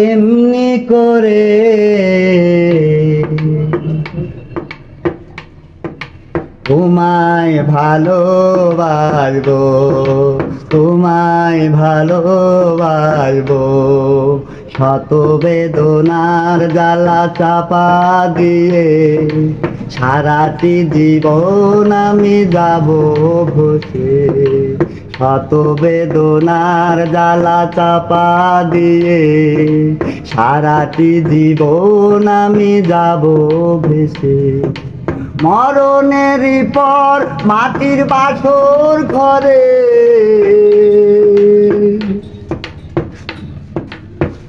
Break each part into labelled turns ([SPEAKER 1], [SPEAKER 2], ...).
[SPEAKER 1] এমনি করে তোমায় ভালোবাসবো, তোমায় ভালোবাসবো, শত বেদনার জ্বালা চাপা দিয়ে সারাটি জীবন আমি যাব বসে। শত বেদনার জ্বালা চাপা দিয়ে সারাটি জীবন আমি যাব ভেসে। মরণের পর মাটির বাসর ঘরে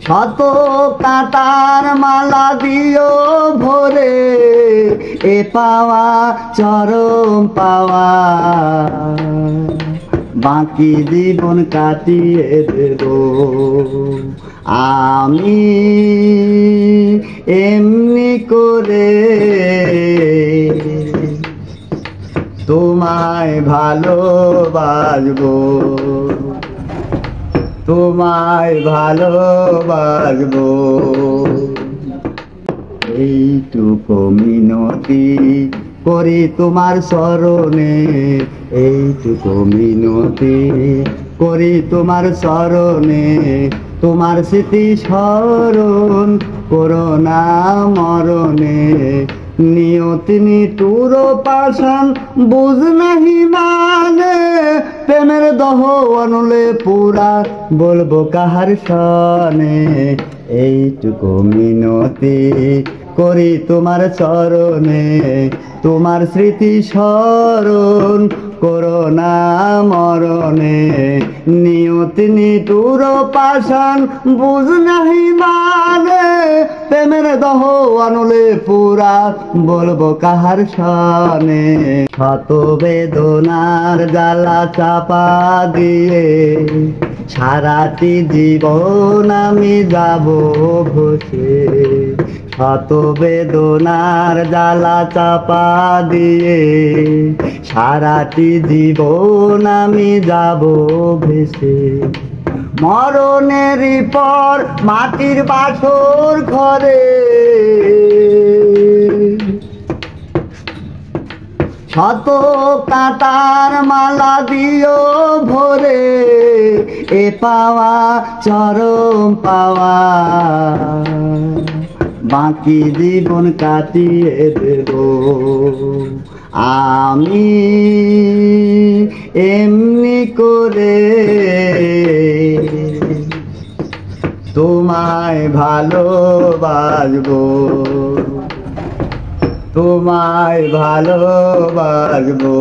[SPEAKER 1] শত কাঁটার মালা দিও ভরে, এ পাওয়া চরম পাওয়া, বাকি জীবন কাটিয়ে দেব আমি এমনি করে। তোমায় ভালোবাসবো, তোমায় ভালোবাসবো, এইটুকু মিনতি করি তোমার শরণে, এইটুকু মিনতি করি তোমার শরণে। তোমার স্মৃতি স্মরণ করো না মরণে, নিয়তি নিটুর পাষাণ বুঝ নাহি মানে, প্রেমের দহ অনুলে পুরা বলবো কাহার সনে। এইটুকু মিনতি করি তোমার চরণে, তোমার স্মৃতি স্মরণ করো না মরণে, নিয়তি নিটুর পাষাণ বুঝ নাহি মানে, প্রেমের দহ আনুলে পুরা বলবো কাহার সনে। শত বেদনার জ্বালা চাপা দিয়ে সারাটি জীবন আমি যাব ভসে। শত বেদনার জ্বালা চাপা দিয়ে সারাটি জীবন আমি যাব ভেসে। মরণের পর মাটির বাসর ঘরে শত কাঁটার মালা দিও ভরে, এ পাওয়া চরম পাওয়া, বাকি জীবন কাটিয়ে দেব আমি এমনি করে। তোমায় ভালোবাসবো, তোমায় ভালোবাসবো।